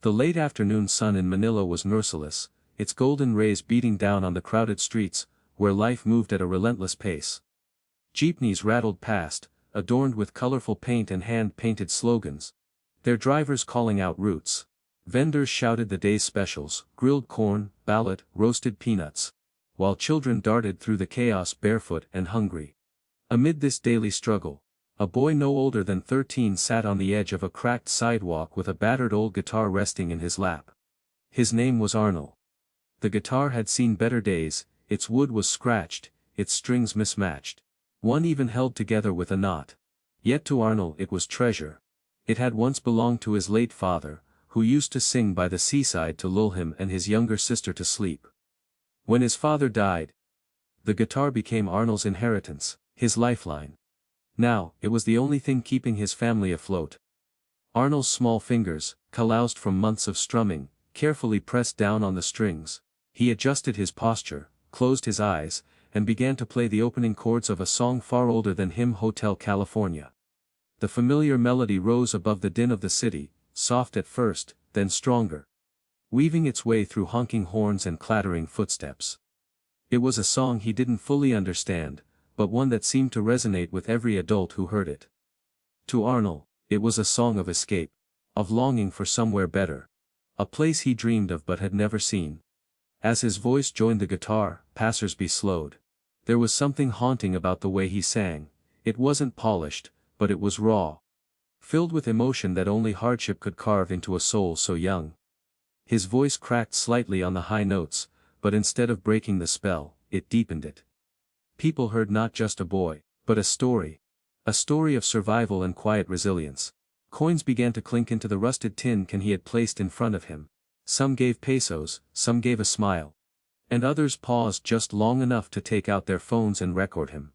The late afternoon sun in Manila was merciless, its golden rays beating down on the crowded streets, where life moved at a relentless pace. Jeepneys rattled past, adorned with colorful paint and hand-painted slogans, their drivers calling out routes. Vendors shouted the day's specials, grilled corn, ballot, roasted peanuts, while children darted through the chaos barefoot and hungry. Amid this daily struggle, a boy no older than 13 sat on the edge of a cracked sidewalk with a battered old guitar resting in his lap. His name was Arnold. The guitar had seen better days, its wood was scratched, its strings mismatched. One even held together with a knot. Yet to Arnold it was treasure. It had once belonged to his late father, who used to sing by the seaside to lull him and his younger sister to sleep. When his father died, the guitar became Arnold's inheritance, his lifeline. Now, it was the only thing keeping his family afloat. Arnold's small fingers, calloused from months of strumming, carefully pressed down on the strings. He adjusted his posture, closed his eyes, and began to play the opening chords of a song far older than him, Hotel California. The familiar melody rose above the din of the city, soft at first, then stronger, weaving its way through honking horns and clattering footsteps. It was a song he didn't fully understand, but one that seemed to resonate with every adult who heard it. To Arnold, it was a song of escape, of longing for somewhere better, a place he dreamed of but had never seen. As his voice joined the guitar, passers-by slowed. There was something haunting about the way he sang. It wasn't polished, but it was raw, filled with emotion that only hardship could carve into a soul so young. His voice cracked slightly on the high notes, but instead of breaking the spell, it deepened it. People heard not just a boy, but a story of survival and quiet resilience. Coins began to clink into the rusted tin can he had placed in front of him. Some gave pesos, some gave a smile, and others paused just long enough to take out their phones and record him.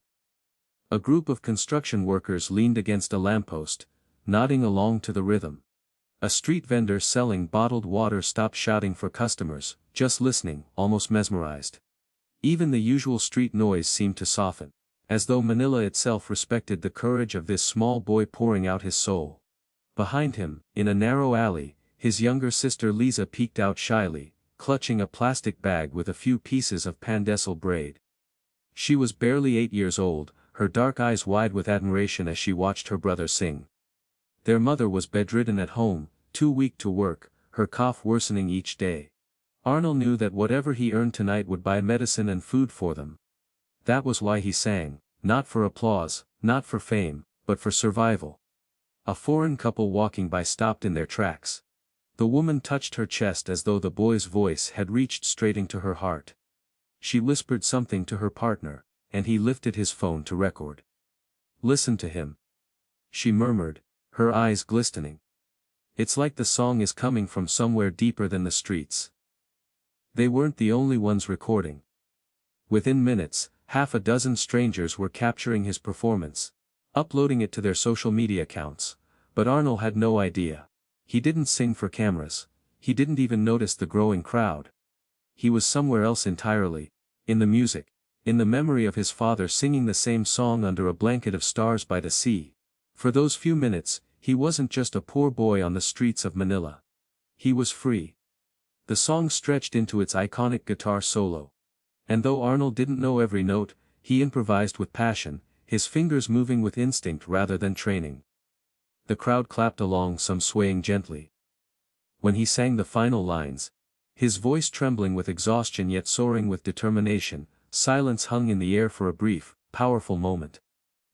A group of construction workers leaned against a lamppost, nodding along to the rhythm. A street vendor selling bottled water stopped shouting for customers, just listening, almost mesmerized. Even the usual street noise seemed to soften, as though Manila itself respected the courage of this small boy pouring out his soul. Behind him, in a narrow alley, his younger sister Lisa peeked out shyly, clutching a plastic bag with a few pieces of pandesal braid. She was barely 8 years old, her dark eyes wide with admiration as she watched her brother sing. Their mother was bedridden at home, too weak to work, her cough worsening each day. Arnold knew that whatever he earned tonight would buy medicine and food for them. That was why he sang, not for applause, not for fame, but for survival. A foreign couple walking by stopped in their tracks. The woman touched her chest as though the boy's voice had reached straight into her heart. She whispered something to her partner, and he lifted his phone to record. "Listen to him," she murmured, her eyes glistening. "It's like the song is coming from somewhere deeper than the streets." They weren't the only ones recording. Within minutes, half a dozen strangers were capturing his performance, uploading it to their social media accounts. But Arnold had no idea. He didn't sing for cameras. He didn't even notice the growing crowd. He was somewhere else entirely, in the music, in the memory of his father singing the same song under a blanket of stars by the sea. For those few minutes, he wasn't just a poor boy on the streets of Manila. He was free. The song stretched into its iconic guitar solo. And though Arnold didn't know every note, he improvised with passion, his fingers moving with instinct rather than training. The crowd clapped along, some swaying gently. When he sang the final lines, his voice trembling with exhaustion yet soaring with determination, silence hung in the air for a brief, powerful moment.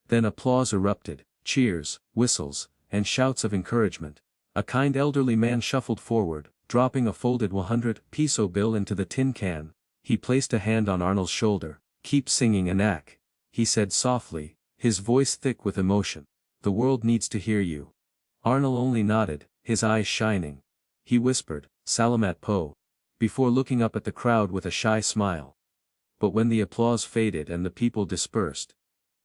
Then applause erupted, cheers, whistles, and shouts of encouragement. A kind elderly man shuffled forward, dropping a folded 100-peso bill into the tin can. He placed a hand on Arnold's shoulder. "Keep singing, Anak," he said softly, his voice thick with emotion. "The world needs to hear you." Arnold only nodded, his eyes shining. He whispered, "Salamat po," before looking up at the crowd with a shy smile. But when the applause faded and the people dispersed,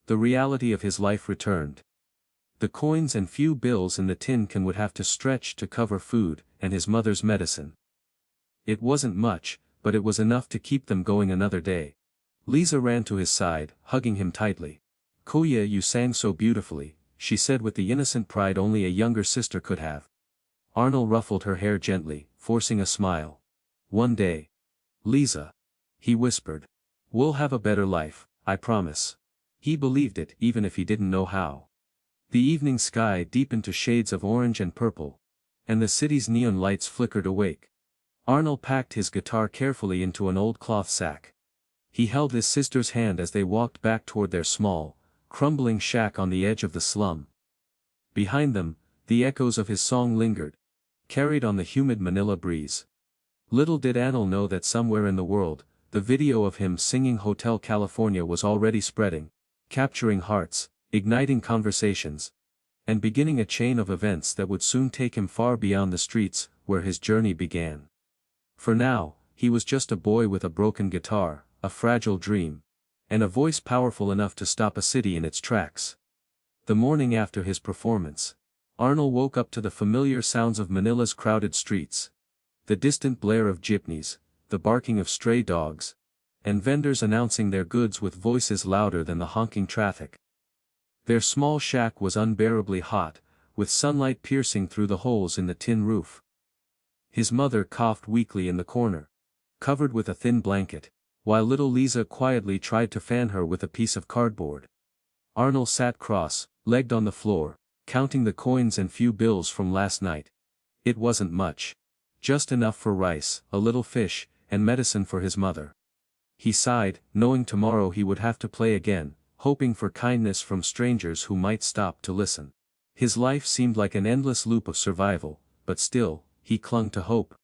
the reality of his life returned. The coins and few bills in the tin can would have to stretch to cover food and his mother's medicine. It wasn't much, but it was enough to keep them going another day. Lisa ran to his side, hugging him tightly. "Kuya, you sang so beautifully," she said with the innocent pride only a younger sister could have. Arnold ruffled her hair gently, forcing a smile. "One day. Lisa," he whispered. "We'll have a better life, I promise." He believed it even if he didn't know how. The evening sky deepened to shades of orange and purple, and the city's neon lights flickered awake. Arnold packed his guitar carefully into an old cloth sack. He held his sister's hand as they walked back toward their small, crumbling shack on the edge of the slum. Behind them, the echoes of his song lingered, carried on the humid Manila breeze. Little did Arnold know that somewhere in the world, the video of him singing Hotel California was already spreading, capturing hearts, igniting conversations, and beginning a chain of events that would soon take him far beyond the streets where his journey began. For now, he was just a boy with a broken guitar, a fragile dream, and a voice powerful enough to stop a city in its tracks. The morning after his performance, Arnold woke up to the familiar sounds of Manila's crowded streets. The distant blare of jeepneys, the barking of stray dogs, and vendors announcing their goods with voices louder than the honking traffic. Their small shack was unbearably hot, with sunlight piercing through the holes in the tin roof. His mother coughed weakly in the corner, covered with a thin blanket, while little Lisa quietly tried to fan her with a piece of cardboard. Arnold sat cross-legged on the floor, counting the coins and few bills from last night. It wasn't much. Just enough for rice, a little fish, and medicine for his mother. He sighed, knowing tomorrow he would have to play again, hoping for kindness from strangers who might stop to listen. His life seemed like an endless loop of survival, but still, he clung to hope.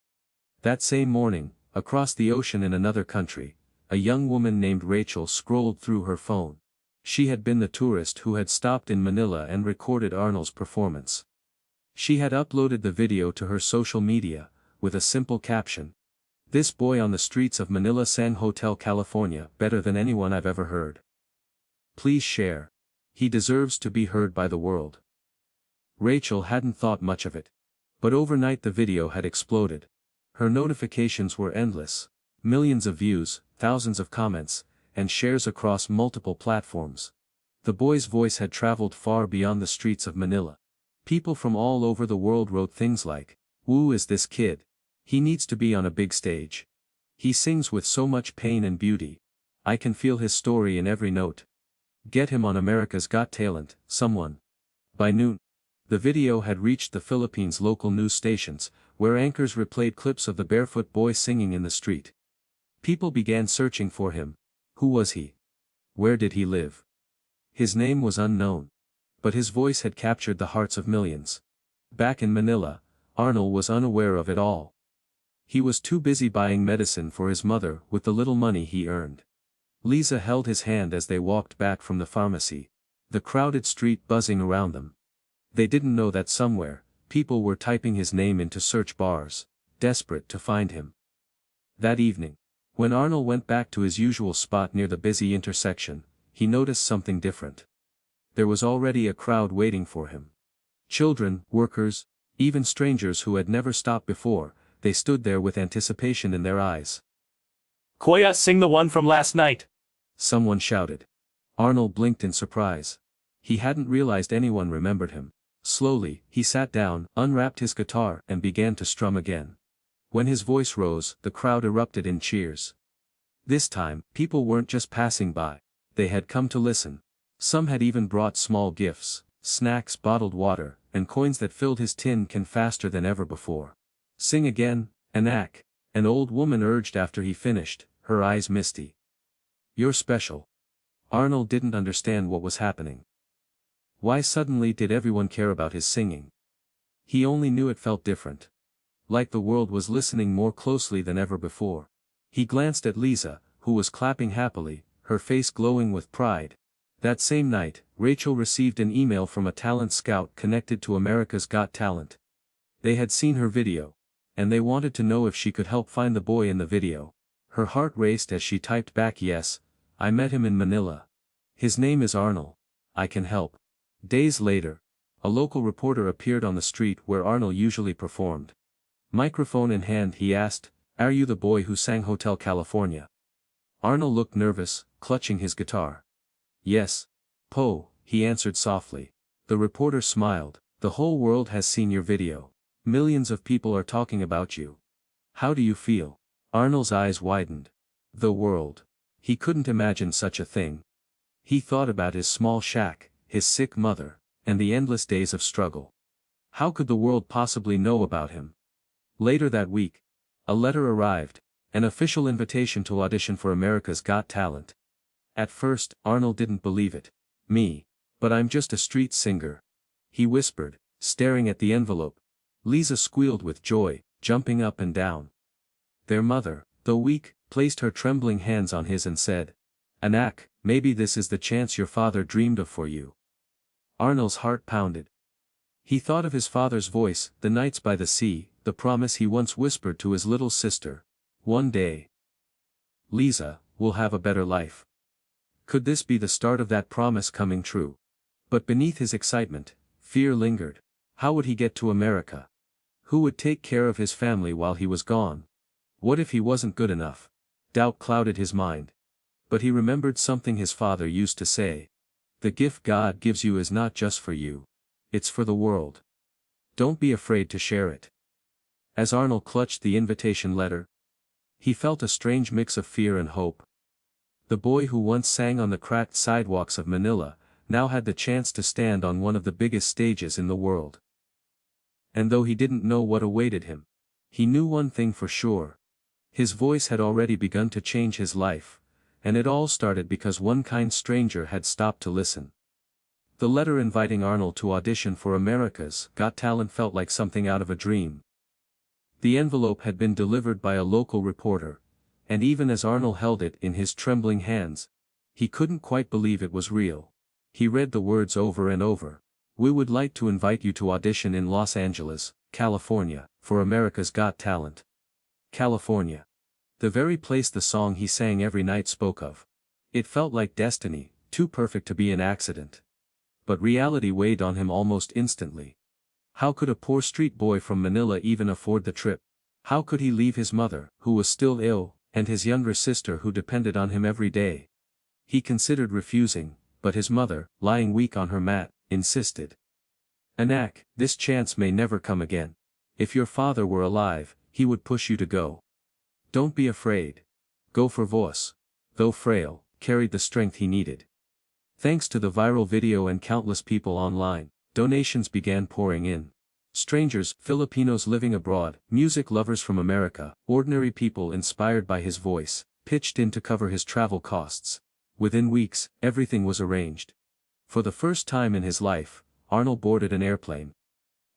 That same morning, across the ocean in another country, a young woman named Rachel scrolled through her phone. She had been the tourist who had stopped in Manila and recorded Arnold's performance. She had uploaded the video to her social media, with a simple caption: "This boy on the streets of Manila sang Hotel California better than anyone I've ever heard. Please share. He deserves to be heard by the world." Rachel hadn't thought much of it. But overnight the video had exploded. Her notifications were endless. Millions of views, thousands of comments, and shares across multiple platforms. The boy's voice had traveled far beyond the streets of Manila. People from all over the world wrote things like, "Who is this kid? He needs to be on a big stage. He sings with so much pain and beauty. I can feel his story in every note. Get him on America's Got Talent, someone." By noon, the video had reached the Philippines' local news stations, where anchors replayed clips of the barefoot boy singing in the street. People began searching for him. Who was he? Where did he live? His name was unknown. But his voice had captured the hearts of millions. Back in Manila, Arnold was unaware of it all. He was too busy buying medicine for his mother with the little money he earned. Lisa held his hand as they walked back from the pharmacy, the crowded street buzzing around them. They didn't know that somewhere, people were typing his name into search bars, desperate to find him. That evening, when Arnold went back to his usual spot near the busy intersection, he noticed something different. There was already a crowd waiting for him. Children, workers, even strangers who had never stopped before, they stood there with anticipation in their eyes. "Koya, sing the one from last night!" Someone shouted. Arnold blinked in surprise. He hadn't realized anyone remembered him. Slowly, he sat down, unwrapped his guitar, and began to strum again. When his voice rose, the crowd erupted in cheers. This time, people weren't just passing by. They had come to listen. Some had even brought small gifts, snacks, bottled water, and coins that filled his tin can faster than ever before. "Sing again, Anak," an old woman urged after he finished, her eyes misty. "You're special." Arnold didn't understand what was happening. Why suddenly did everyone care about his singing? He only knew it felt different. Like the world was listening more closely than ever before. He glanced at Lisa, who was clapping happily, her face glowing with pride. That same night, Rachel received an email from a talent scout connected to America's Got Talent. They had seen her video, and they wanted to know if she could help find the boy in the video. Her heart raced as she typed back, "Yes, I met him in Manila. His name is Arnold. I can help." Days later, a local reporter appeared on the street where Arnold usually performed. Microphone in hand, he asked, "Are you the boy who sang Hotel California?" Arnold looked nervous, clutching his guitar. "Yes. Po," he answered softly. The reporter smiled. "The whole world has seen your video. Millions of people are talking about you. How do you feel? Arnold's eyes widened. The world. He couldn't imagine such a thing. He thought about his small shack, his sick mother, and the endless days of struggle. How could the world possibly know about him? Later that week, a letter arrived, an official invitation to audition for America's Got Talent. At first, Arnold didn't believe it. Me. But I'm just a street singer. He whispered, staring at the envelope. Lisa squealed with joy, jumping up and down. Their mother, though weak, placed her trembling hands on his and said, "Anak, maybe this is the chance your father dreamed of for you." Arnold's heart pounded. He thought of his father's voice, the nights by the sea, the promise he once whispered to his little sister. One day, Lisa, will have a better life. Could this be the start of that promise coming true? But beneath his excitement, fear lingered. How would he get to America? Who would take care of his family while he was gone? What if he wasn't good enough? Doubt clouded his mind. But he remembered something his father used to say. The gift God gives you is not just for you. It's for the world. Don't be afraid to share it. As Arnold clutched the invitation letter, he felt a strange mix of fear and hope. The boy who once sang on the cracked sidewalks of Manila, now had the chance to stand on one of the biggest stages in the world. And though he didn't know what awaited him, he knew one thing for sure. His voice had already begun to change his life, and it all started because one kind stranger had stopped to listen. The letter inviting Arnold to audition for America's Got Talent felt like something out of a dream. The envelope had been delivered by a local reporter, and even as Arnold held it in his trembling hands, he couldn't quite believe it was real. He read the words over and over. We would like to invite you to audition in Los Angeles, California, for America's Got Talent. California. The very place the song he sang every night spoke of. It felt like destiny, too perfect to be an accident. But reality weighed on him almost instantly. How could a poor street boy from Manila even afford the trip? How could he leave his mother, who was still ill, and his younger sister who depended on him every day? He considered refusing, but his mother, lying weak on her mat, insisted. Anak, this chance may never come again. If your father were alive, he would push you to go. Don't be afraid. Go for Vos. Though frail, carried the strength he needed. Thanks to the viral video and countless people online, donations began pouring in. Strangers, Filipinos living abroad, music lovers from America, ordinary people inspired by his voice, pitched in to cover his travel costs. Within weeks, everything was arranged. For the first time in his life, Arnold boarded an airplane.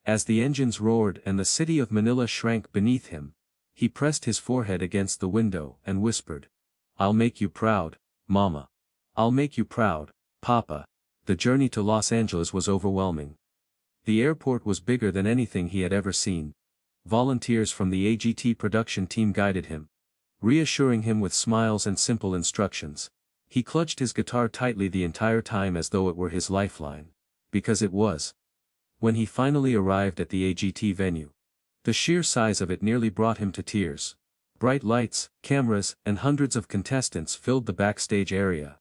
As the engines roared and the city of Manila shrank beneath him, he pressed his forehead against the window and whispered, "I'll make you proud, Mama. I'll make you proud, Papa." The journey to Los Angeles was overwhelming. The airport was bigger than anything he had ever seen. Volunteers from the AGT production team guided him, reassuring him with smiles and simple instructions. He clutched his guitar tightly the entire time as though it were his lifeline. Because it was. When he finally arrived at the AGT venue, the sheer size of it nearly brought him to tears. Bright lights, cameras, and hundreds of contestants filled the backstage area.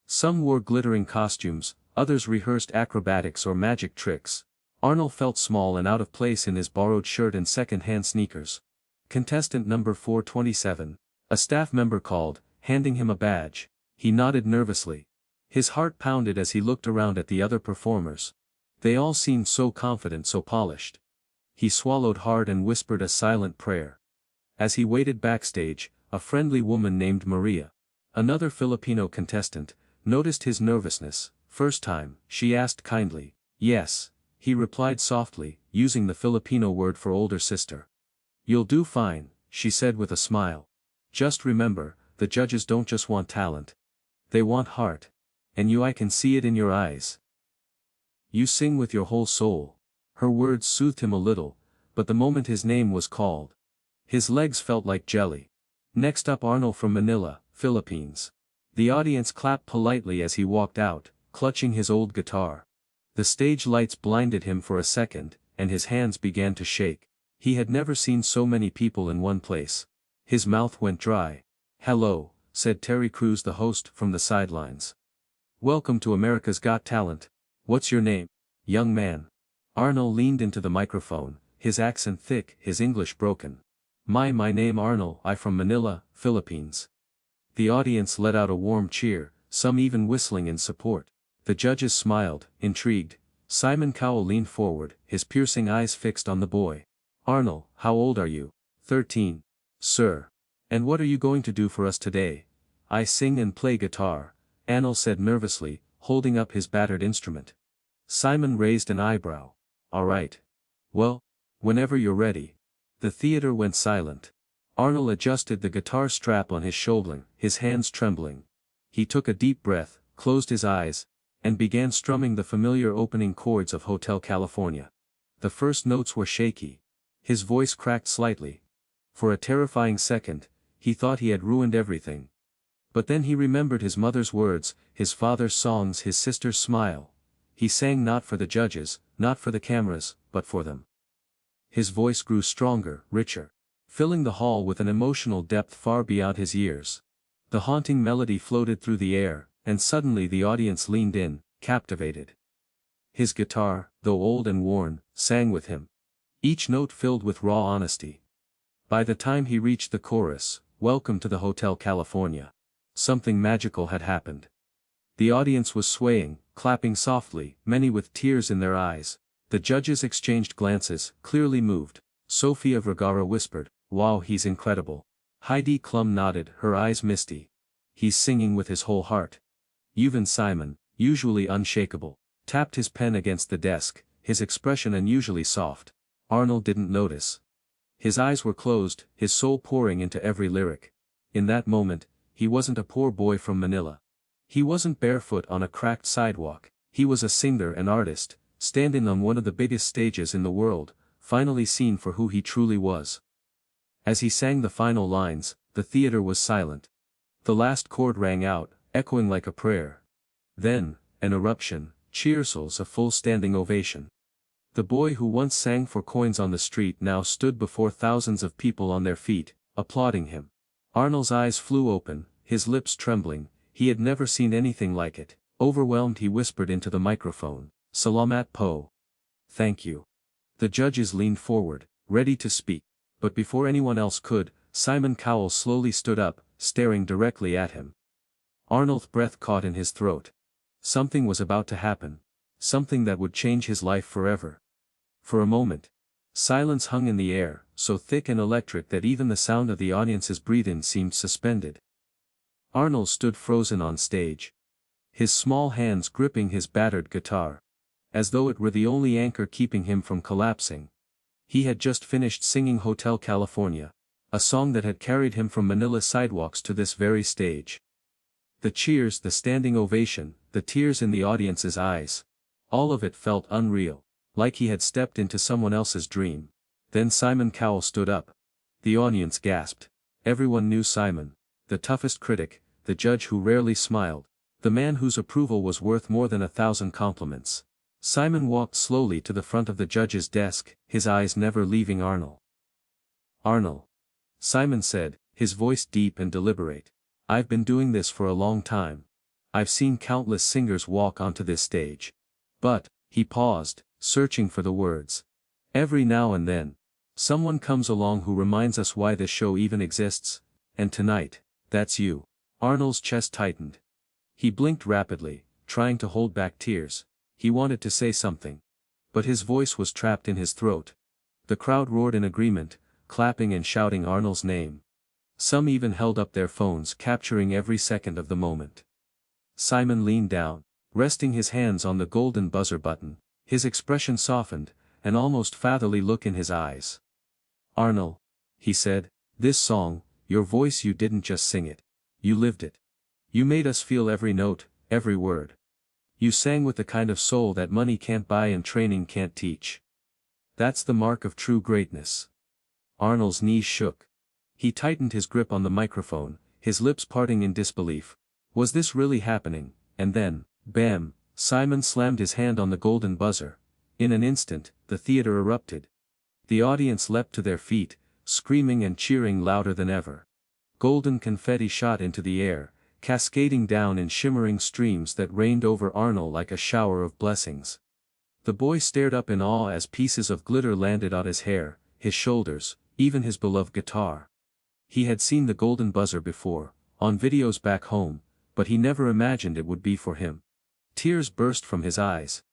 Some wore glittering costumes, others rehearsed acrobatics or magic tricks. Arnold felt small and out of place in his borrowed shirt and second-hand sneakers. Contestant number 427, a staff member called, handing him a badge. He nodded nervously. His heart pounded as he looked around at the other performers. They all seemed so confident, so polished. He swallowed hard and whispered a silent prayer. As he waited backstage, a friendly woman named Maria, another Filipino contestant, noticed his nervousness. First time, she asked kindly. Yes, he replied softly, using the Filipino word for older sister. You'll do fine, she said with a smile. Just remember, the judges don't just want talent. They want heart. And I can see it in your eyes. You sing with your whole soul. Her words soothed him a little, but the moment his name was called, his legs felt like jelly. Next up, Arnold from Manila, Philippines. The audience clapped politely as he walked out, clutching his old guitar. The stage lights blinded him for a second, and his hands began to shake. He had never seen so many people in one place. His mouth went dry. Hello, said Terry Crews, the host, from the sidelines. Welcome to America's Got Talent. What's your name, young man? Arnold leaned into the microphone, his accent thick, his English broken. My name Arnold, I from Manila, Philippines." The audience let out a warm cheer, some even whistling in support. The judges smiled, intrigued. Simon Cowell leaned forward, his piercing eyes fixed on the boy. "Arnold, how old are you?" 13. "Sir. And what are you going to do for us today?" "I sing and play guitar," Arnold said nervously, holding up his battered instrument. Simon raised an eyebrow. "All right. Well, whenever you're ready." The theater went silent. Arnold adjusted the guitar strap on his shoulder, his hands trembling. He took a deep breath, closed his eyes, and began strumming the familiar opening chords of Hotel California. The first notes were shaky. His voice cracked slightly. For a terrifying second, he thought he had ruined everything. But then he remembered his mother's words, his father's songs, his sister's smile. He sang not for the judges, not for the cameras, but for them. His voice grew stronger, richer, filling the hall with an emotional depth far beyond his years. The haunting melody floated through the air, and suddenly the audience leaned in, captivated. His guitar, though old and worn, sang with him. Each note filled with raw honesty. By the time he reached the chorus, "Welcome to the Hotel California," something magical had happened. The audience was swaying, clapping softly, many with tears in their eyes. The judges exchanged glances, clearly moved. Sofia Vergara whispered, "Wow, he's incredible." Heidi Klum nodded, her eyes misty. "He's singing with his whole heart." Even Simon, usually unshakable, tapped his pen against the desk, his expression unusually soft. Arnold didn't notice. His eyes were closed, his soul pouring into every lyric. In that moment, he wasn't a poor boy from Manila. He wasn't barefoot on a cracked sidewalk, he was a singer and artist, standing on one of the biggest stages in the world, finally seen for who he truly was. As he sang the final lines, the theater was silent. The last chord rang out, echoing like a prayer. Then, an eruption, cheersals, a full standing ovation. The boy who once sang for coins on the street now stood before thousands of people on their feet, applauding him. Arnold's eyes flew open, his lips trembling, he had never seen anything like it. Overwhelmed, he whispered into the microphone, "Salamat po." "Thank you." The judges leaned forward, ready to speak. But before anyone else could, Simon Cowell slowly stood up, staring directly at him. Arnold's breath caught in his throat. Something was about to happen. Something that would change his life forever. For a moment, silence hung in the air, so thick and electric that even the sound of the audience's breathing seemed suspended. Arnold stood frozen on stage. His small hands gripping his battered guitar. As though it were the only anchor keeping him from collapsing. He had just finished singing Hotel California, a song that had carried him from Manila's sidewalks to this very stage. The cheers, the standing ovation, the tears in the audience's eyes. All of it felt unreal, like he had stepped into someone else's dream. Then Simon Cowell stood up. The audience gasped. Everyone knew Simon, the toughest critic, the judge who rarely smiled, the man whose approval was worth more than 1,000 compliments. Simon walked slowly to the front of the judge's desk, his eyes never leaving Arnold. "Arnold," Simon said, his voice deep and deliberate, "I've been doing this for a long time. I've seen countless singers walk onto this stage. But," he paused, searching for the words. "Every now and then, someone comes along who reminds us why this show even exists, and tonight, that's you." Arnold's chest tightened. He blinked rapidly, trying to hold back tears. He wanted to say something. But his voice was trapped in his throat. The crowd roared in agreement, clapping and shouting Arnold's name. Some even held up their phones, capturing every second of the moment. Simon leaned down, resting his hands on the golden buzzer button, his expression softened, an almost fatherly look in his eyes. "Arnold," he said, "this song, your voice, you didn't just sing it. You lived it. You made us feel every note, every word. You sang with the kind of soul that money can't buy and training can't teach. That's the mark of true greatness." Arnold's knees shook. He tightened his grip on the microphone, his lips parting in disbelief. Was this really happening? And then, bam, Simon slammed his hand on the golden buzzer. In an instant, the theater erupted. The audience leapt to their feet, screaming and cheering louder than ever. Golden confetti shot into the air, cascading down in shimmering streams that rained over Arnold like a shower of blessings. The boy stared up in awe as pieces of glitter landed on his hair, his shoulders, even his beloved guitar. He had seen the golden buzzer before, on videos back home, but he never imagined it would be for him. Tears burst from his eyes.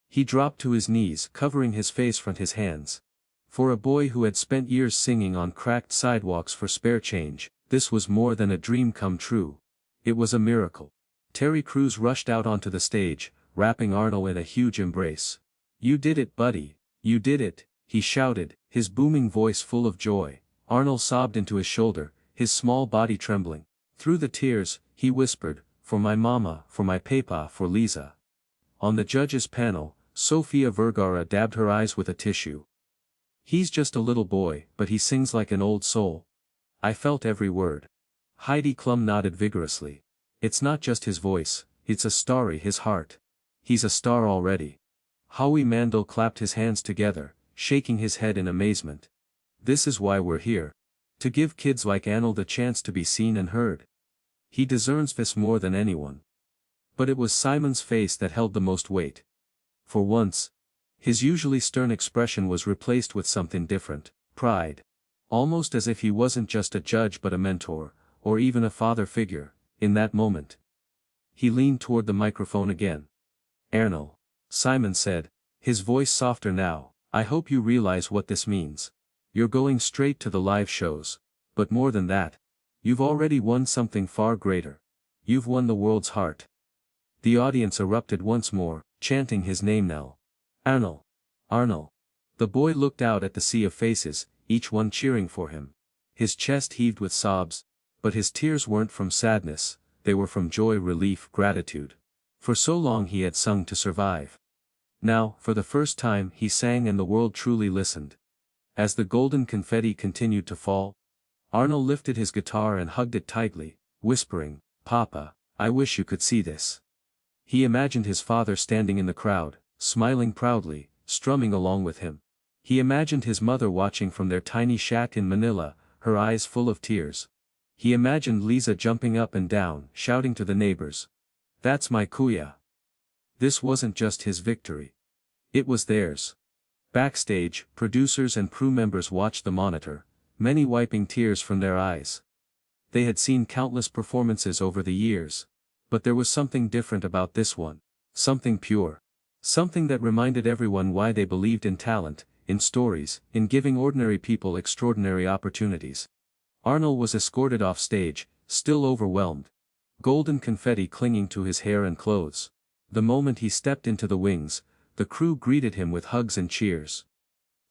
He dropped to his knees, covering his face from his hands. For a boy who had spent years singing on cracked sidewalks for spare change, this was more than a dream come true. It was a miracle. Terry Crews rushed out onto the stage, wrapping Arnold in a huge embrace. "You did it, buddy, you did it," he shouted, his booming voice full of joy. Arnold sobbed into his shoulder, his small body trembling. Through the tears, he whispered, "For my mama, for my papa, for Lisa." On the judges' panel, Sofia Vergara dabbed her eyes with a tissue. "He's just a little boy, but he sings like an old soul. I felt every word." Heidi Klum nodded vigorously. "It's not just his voice, it's a starry his heart. He's a star already." Howie Mandel clapped his hands together, shaking his head in amazement. "This is why we're here. To give kids like Arnold a chance to be seen and heard. He deserves this more than anyone." But it was Simon's face that held the most weight. For once, his usually stern expression was replaced with something different, pride. Almost as if he wasn't just a judge but a mentor, or even a father figure, in that moment. He leaned toward the microphone again. "Arnold," Simon said, his voice softer now, "I hope you realize what this means. You're going straight to the live shows, but more than that, you've already won something far greater. You've won the world's heart." The audience erupted once more, chanting his name now. "Arnold! Arnold!" The boy looked out at the sea of faces, each one cheering for him. His chest heaved with sobs, but his tears weren't from sadness, they were from joy, relief, gratitude. For so long he had sung to survive. Now, for the first time, he sang and the world truly listened. As the golden confetti continued to fall, Arnold lifted his guitar and hugged it tightly, whispering, "Papa, I wish you could see this." He imagined his father standing in the crowd, smiling proudly, strumming along with him. He imagined his mother watching from their tiny shack in Manila, her eyes full of tears. He imagined Lisa jumping up and down, shouting to the neighbors, "That's my kuya." This wasn't just his victory. It was theirs. Backstage, producers and crew members watched the monitor, many wiping tears from their eyes. They had seen countless performances over the years, but there was something different about this one. Something pure. Something that reminded everyone why they believed in talent, in stories, in giving ordinary people extraordinary opportunities. Arnold was escorted off stage, still overwhelmed. Golden confetti clinging to his hair and clothes. The moment he stepped into the wings, the crew greeted him with hugs and cheers.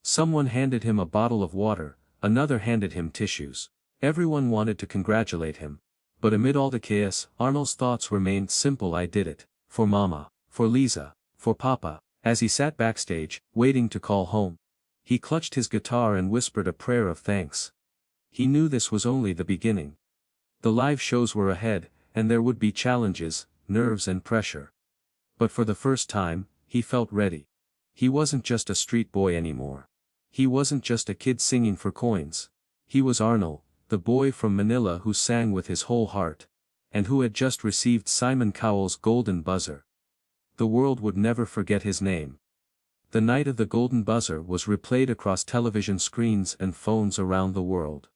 Someone handed him a bottle of water, another handed him tissues. Everyone wanted to congratulate him. But amid all the chaos, Arnold's thoughts remained simple. "I did it. For Mama. For Lisa. For Papa." As he sat backstage, waiting to call home, he clutched his guitar and whispered a prayer of thanks. He knew this was only the beginning. The live shows were ahead, and there would be challenges, nerves and pressure. But for the first time, he felt ready. He wasn't just a street boy anymore. He wasn't just a kid singing for coins. He was Arnold, the boy from Manila who sang with his whole heart. And who had just received Simon Cowell's golden buzzer. The world would never forget his name. The night of the golden buzzer was replayed across television screens and phones around the world.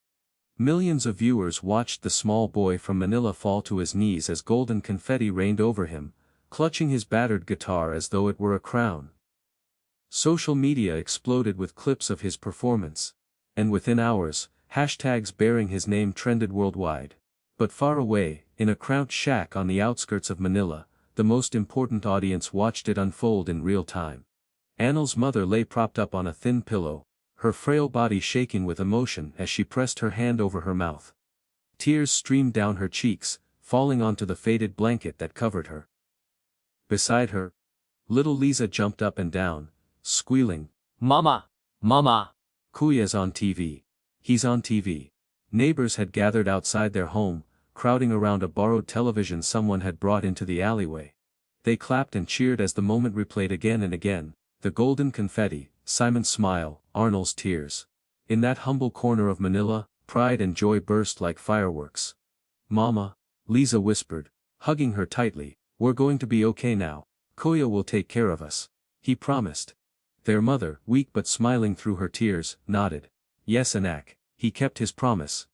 Millions of viewers watched the small boy from Manila fall to his knees as golden confetti rained over him, clutching his battered guitar as though it were a crown. Social media exploded with clips of his performance. And within hours, hashtags bearing his name trended worldwide. But far away, in a cramped shack on the outskirts of Manila, the most important audience watched it unfold in real time. Arnold's mother lay propped up on a thin pillow, her frail body shaking with emotion as she pressed her hand over her mouth. Tears streamed down her cheeks, falling onto the faded blanket that covered her. Beside her, little Lisa jumped up and down, squealing, "Mama! Mama!" "Kuya's on TV. He's on TV." Neighbors had gathered outside their home, crowding around a borrowed television someone had brought into the alleyway. They clapped and cheered as the moment replayed again and again, the golden confetti, Simon's smile, Arnold's tears. In that humble corner of Manila, pride and joy burst like fireworks. "Mama," Lisa whispered, hugging her tightly, "we're going to be okay now. Kuya will take care of us. He promised. Their mother, weak but smiling through her tears, nodded. Yes, Anak, he kept his promise.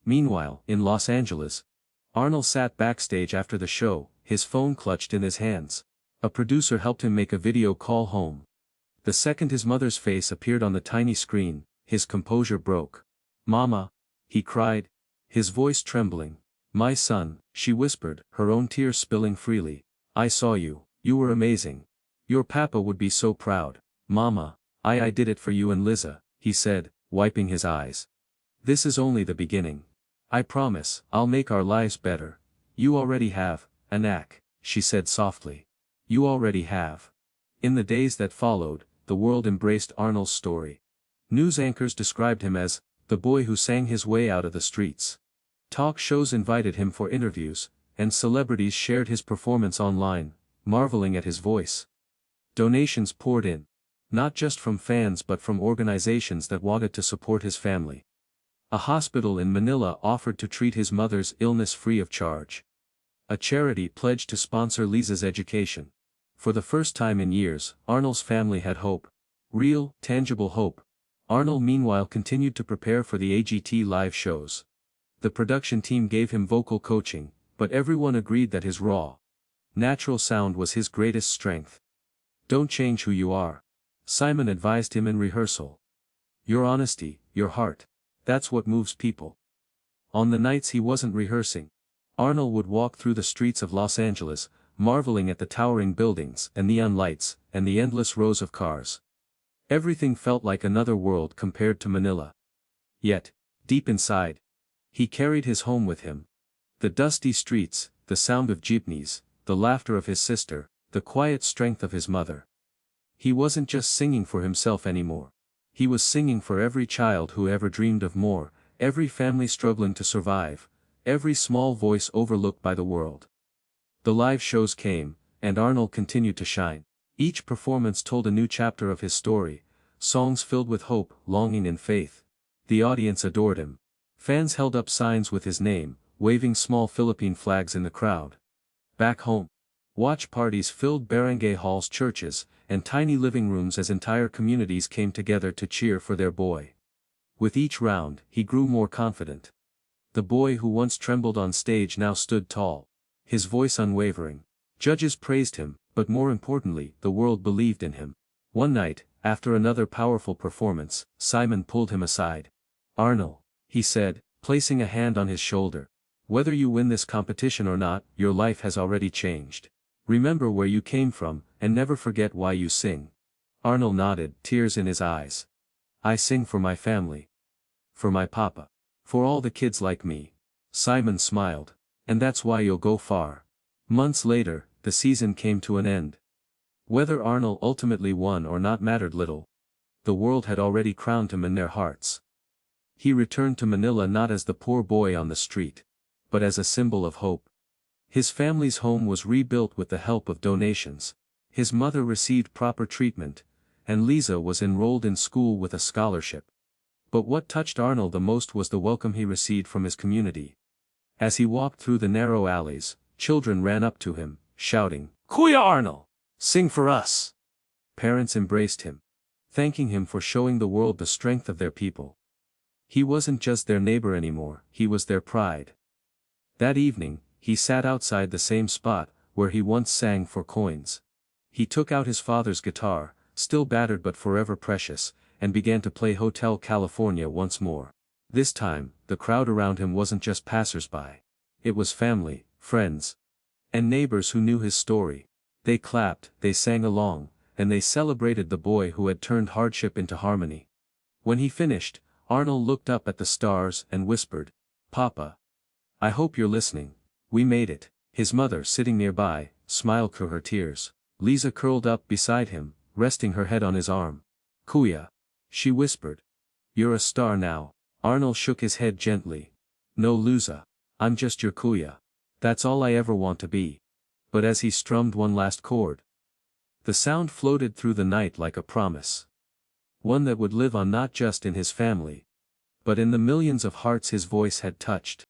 Meanwhile, in Los Angeles, Arnold sat backstage after the show, his phone clutched in his hands. A producer helped him make a video call home. The second his mother's face appeared on the tiny screen, his composure broke. Mama, he cried, his voice trembling. My son, she whispered, her own tears spilling freely. I saw you, you were amazing. Your papa would be so proud. Mama, I did it for you and Liza, he said, wiping his eyes. This is only the beginning. I promise, I'll make our lives better. You already have, Anak, she said softly. You already have. In the days that followed, the world embraced Arnold's story. News anchors described him as the boy who sang his way out of the streets. Talk shows invited him for interviews, and celebrities shared his performance online, marveling at his voice. Donations poured in. Not just from fans but from organizations that wanted to support his family. A hospital in Manila offered to treat his mother's illness free of charge. A charity pledged to sponsor Liza's education. For the first time in years, Arnold's family had hope. Real, tangible hope. Arnold meanwhile continued to prepare for the AGT live shows. The production team gave him vocal coaching, but everyone agreed that his raw, natural sound was his greatest strength. Don't change who you are. Simon advised him in rehearsal. Your honesty, your heart. That's what moves people. On the nights he wasn't rehearsing, Arnold would walk through the streets of Los Angeles, marveling at the towering buildings and neon lights and the endless rows of cars. Everything felt like another world compared to Manila. Yet, deep inside, he carried his home with him. The dusty streets, the sound of jeepneys, the laughter of his sister, the quiet strength of his mother. He wasn't just singing for himself anymore. He was singing for every child who ever dreamed of more, every family struggling to survive, every small voice overlooked by the world. The live shows came, and Arnold continued to shine. Each performance told a new chapter of his story, songs filled with hope, longing and faith. The audience adored him. Fans held up signs with his name, waving small Philippine flags in the crowd. Back home, watch parties filled barangay halls, churches, and tiny living rooms as entire communities came together to cheer for their boy. With each round, he grew more confident. The boy who once trembled on stage now stood tall, his voice unwavering. Judges praised him, but more importantly, the world believed in him. One night, after another powerful performance, Simon pulled him aside. Arnold, he said, placing a hand on his shoulder. Whether you win this competition or not, your life has already changed. Remember where you came from, and never forget why you sing. Arnold nodded, tears in his eyes. I sing for my family. For my papa. For all the kids like me. Simon smiled. And that's why you'll go far. Months later, the season came to an end. Whether Arnold ultimately won or not mattered little. The world had already crowned him in their hearts. He returned to Manila not as the poor boy on the street, but as a symbol of hope. His family's home was rebuilt with the help of donations. His mother received proper treatment, and Liza was enrolled in school with a scholarship. But what touched Arnold the most was the welcome he received from his community. As he walked through the narrow alleys, children ran up to him, shouting, Kuya Arnold! Sing for us! Parents embraced him, thanking him for showing the world the strength of their people. He wasn't just their neighbor anymore, he was their pride. That evening, he sat outside the same spot, where he once sang for coins. He took out his father's guitar, still battered but forever precious, and began to play Hotel California once more. This time, the crowd around him wasn't just passers-by. It was family, friends, and neighbors who knew his story. They clapped, they sang along, and they celebrated the boy who had turned hardship into harmony. When he finished, Arnold looked up at the stars and whispered, Papa, I hope you're listening. We made it. His mother, sitting nearby, smiled through her tears. Liza curled up beside him, resting her head on his arm. Kuya, she whispered. You're a star now. Arnold shook his head gently. No, Liza, I'm just your Kuya. That's all I ever want to be. But as he strummed one last chord, the sound floated through the night like a promise. One that would live on not just in his family, but in the millions of hearts his voice had touched.